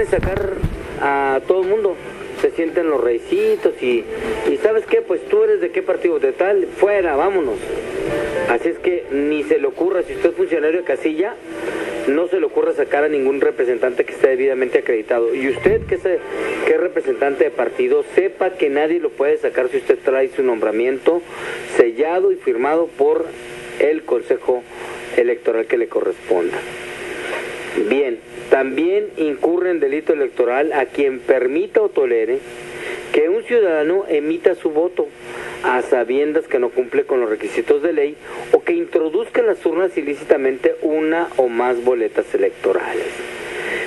sacar a todo el mundo, se sienten los reycitos y ¿sabes qué? Pues tú eres de qué partido, de tal, fuera, vámonos. Así es que ni se le ocurra, si usted es funcionario de casilla, no se le ocurra sacar a ningún representante que esté debidamente acreditado. Y usted que es representante de partido, sepa que nadie lo puede sacar si usted trae su nombramiento sellado y firmado por el Consejo Electoral que le corresponda. Bien, también incurre en delito electoral a quien permita o tolere que un ciudadano emita su voto a sabiendas que no cumple con los requisitos de ley o que introduzca en las urnas ilícitamente una o más boletas electorales.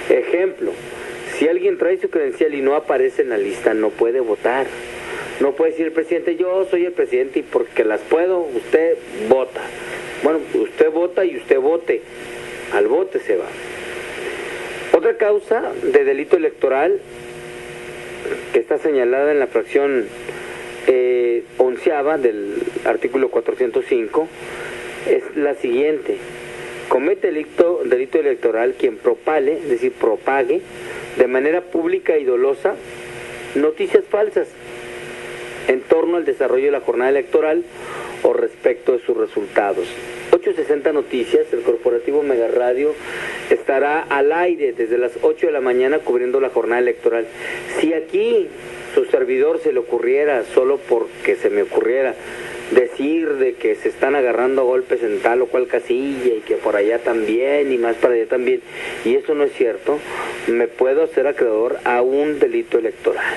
Ejemplo, si alguien trae su credencial y no aparece en la lista, no puede votar. No puede decir el presidente, yo soy el presidente y porque las puedo, usted vota. Bueno, usted vota y usted vote. Al vote se va. Otra causa de delito electoral que está señalada en la fracción onceava del artículo 405 es la siguiente: comete delito electoral quien propale, es decir, propague de manera pública y dolosa noticias falsas en torno al desarrollo de la jornada electoral o respecto de sus resultados. 860 Noticias, el corporativo Mega Radio, estará al aire desde las 8 de la mañana cubriendo la jornada electoral. Si aquí su servidor se le ocurriera, solo porque se me ocurriera, decir de que se están agarrando a golpes en tal o cual casilla y que por allá también y más para allá también, y eso no es cierto, me puedo hacer acreedor a un delito electoral.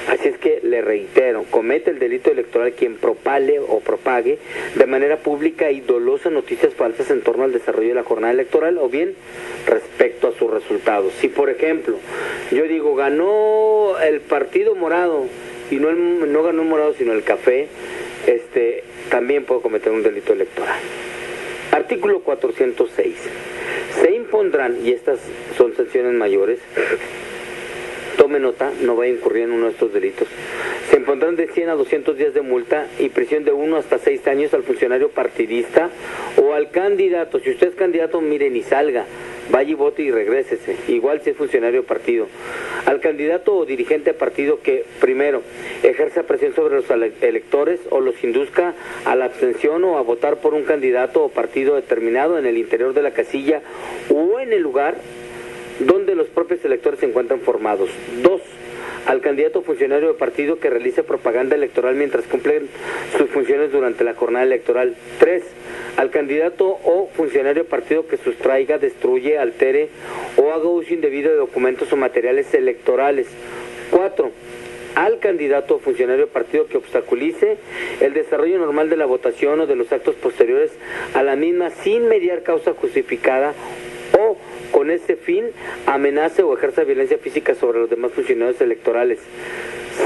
Así es que le reitero, comete el delito electoral quien propale o propague de manera pública y dolosa noticias falsas en torno al desarrollo de la jornada electoral o bien respecto a sus resultados. Si por ejemplo yo digo ganó el partido morado y no ganó el morado sino el café, también puedo cometer un delito electoral. Artículo 406. Se impondrán, y estas son sanciones mayores, tome nota, no vaya a incurrir en uno de estos delitos. Se impondrán de 100 a 200 días de multa y prisión de 1 hasta 6 años al funcionario partidista o al candidato. Si usted es candidato, mire, ni salga, vaya y vote y regrésese. Igual si es funcionario de partido. Al candidato o dirigente de partido que, primero, ejerza presión sobre los electores o los induzca a la abstención o a votar por un candidato o partido determinado en el interior de la casilla o en el lugar donde los propios electores se encuentran formados. 2. Al candidato o funcionario de partido que realice propaganda electoral mientras cumplen sus funciones durante la jornada electoral. 3. Al candidato o funcionario de partido que sustraiga, destruye, altere o haga uso indebido de documentos o materiales electorales. 4. Al candidato o funcionario de partido que obstaculice el desarrollo normal de la votación o de los actos posteriores a la misma sin mediar causa justificada o con ese fin amenace o ejerza violencia física sobre los demás funcionarios electorales.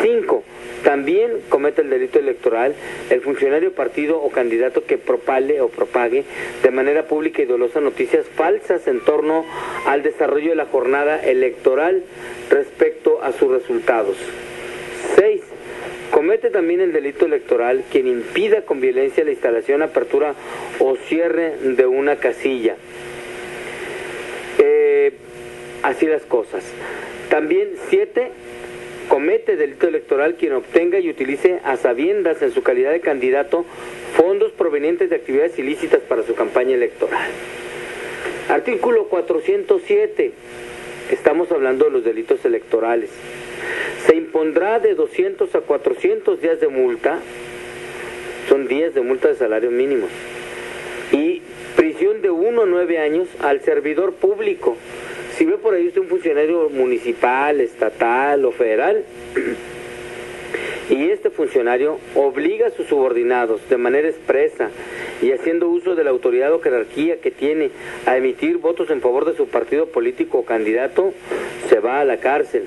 5. También comete el delito electoral el funcionario, partido o candidato que propale o propague de manera pública y dolosa noticias falsas en torno al desarrollo de la jornada electoral respecto a sus resultados. 6. Comete también el delito electoral quien impida con violencia la instalación, apertura o cierre de una casilla. Así las cosas. También 7. Comete delito electoral quien obtenga y utilice a sabiendas en su calidad de candidato fondos provenientes de actividades ilícitas para su campaña electoral. Artículo 407. Estamos hablando de los delitos electorales. Se impondrá de 200 a 400 días de multa, son días de multa de salario mínimo, y prisión de 1 a 9 años al servidor público. Si ve por ahí usted un funcionario municipal, estatal o federal, y este funcionario obliga a sus subordinados de manera expresa y haciendo uso de la autoridad o jerarquía que tiene a emitir votos en favor de su partido político o candidato, se va a la cárcel.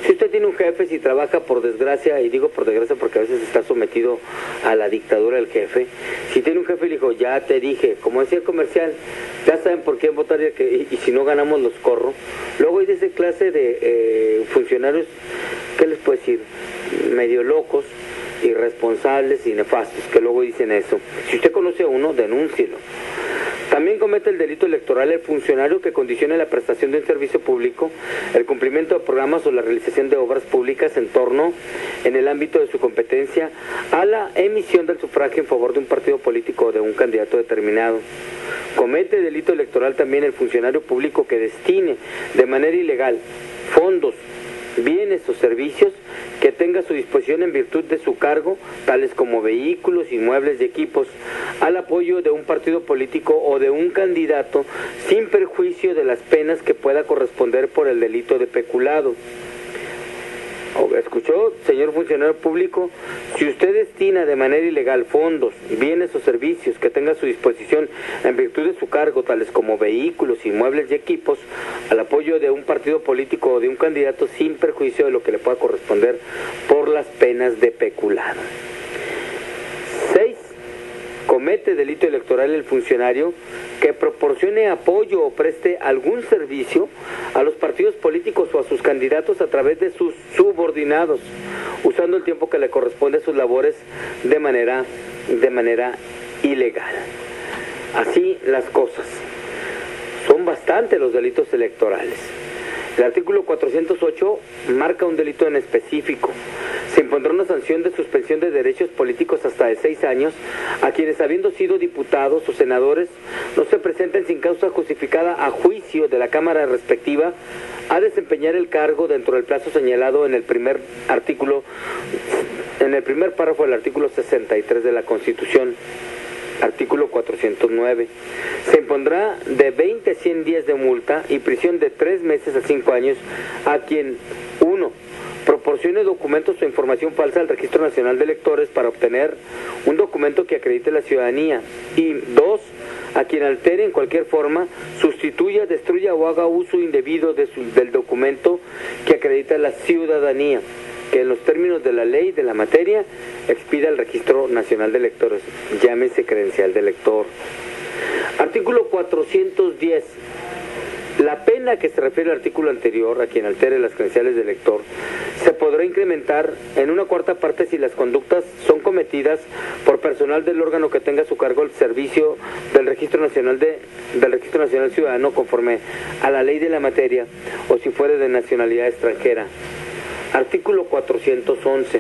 Si usted tiene un jefe, si trabaja por desgracia, y digo por desgracia porque a veces está sometido a la dictadura del jefe, si tiene un jefe y le dijo, ya te dije, como decía el comercial, ya saben por quién votar y si no ganamos los corro. Luego hay de esa clase de funcionarios, ¿qué les puedo decir? Medio locos, irresponsables y nefastos, que luego dicen eso. Si usted conoce a uno, denúncielo. También comete el delito electoral el funcionario que condicione la prestación de un servicio público, el cumplimiento de programas o la realización de obras públicas en el ámbito de su competencia, a la emisión del sufragio en favor de un partido político o de un candidato determinado. Comete delito electoral también el funcionario público que destine de manera ilegal fondos, bienes o servicios que tenga a su disposición en virtud de su cargo, tales como vehículos, inmuebles y equipos, al apoyo de un partido político o de un candidato, sin perjuicio de las penas que pueda corresponder por el delito de peculado. ¿Escuchó, señor funcionario público? Si usted destina de manera ilegal fondos, bienes o servicios que tenga a su disposición en virtud de su cargo, tales como vehículos, inmuebles y equipos, al apoyo de un partido político o de un candidato, sin perjuicio de lo que le pueda corresponder por las penas de peculado. 6. Comete delito electoral el funcionario que proporcione apoyo o preste algún servicio a los partidos políticos o a sus candidatos a través de sus subordinados, usando el tiempo que le corresponde a sus labores de manera ilegal. Así las cosas. Son bastantes los delitos electorales. El artículo 408 marca un delito en específico. Se impondrá una sanción de suspensión de derechos políticos hasta de 6 años a quienes, habiendo sido diputados o senadores, no se presenten sin causa justificada a juicio de la Cámara respectiva a desempeñar el cargo dentro del plazo señalado en el primer párrafo del artículo 63 de la Constitución. Artículo 409. Se impondrá de 20 a 100 días de multa y prisión de 3 meses a 5 años a quien 1. Proporcione documentos o información falsa al Registro Nacional de Electores para obtener un documento que acredite la ciudadanía, y 2. A quien altere en cualquier forma, sustituya, destruya o haga uso indebido del documento que acredita la ciudadanía, que en los términos de la ley de la materia expida el Registro Nacional de Electores, llámese credencial de elector. Artículo 410. La pena que se refiere al artículo anterior, a quien altere las credenciales de elector, se podrá incrementar en una cuarta parte si las conductas son cometidas por personal del órgano que tenga a su cargo el servicio del Registro Nacional Ciudadano conforme a la ley de la materia, o si fuere de nacionalidad extranjera. Artículo 411.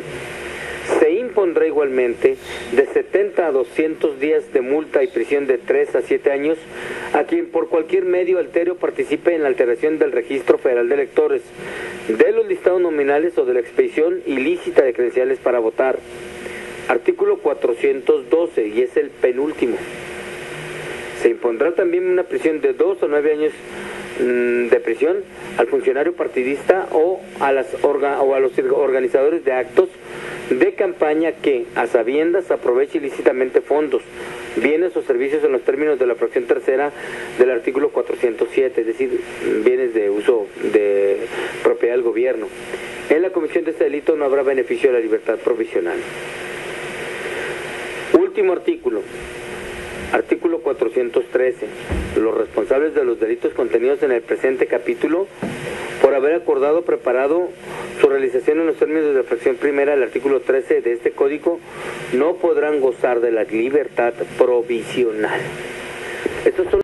Se impondrá igualmente de 70 a 200 días de multa y prisión de 3 a 7 años a quien por cualquier medio altere o participe en la alteración del Registro Federal de Electores, de los listados nominales o de la expedición ilícita de credenciales para votar. Artículo 412, y es el penúltimo. Se impondrá también una prisión de 2 a 9 años de prisión al funcionario partidista o a los organizadores de actos de campaña que, a sabiendas, aproveche ilícitamente fondos, bienes o servicios en los términos de la fracción tercera del artículo 407, es decir, bienes de uso de propiedad del gobierno. En la comisión de este delito no habrá beneficio de la libertad provisional. Último artículo. Artículo 413. Los responsables de los delitos contenidos en el presente capítulo, por haber acordado o preparado su realización en los términos de la fracción primera del artículo 13 de este código, no podrán gozar de la libertad provisional. Estos son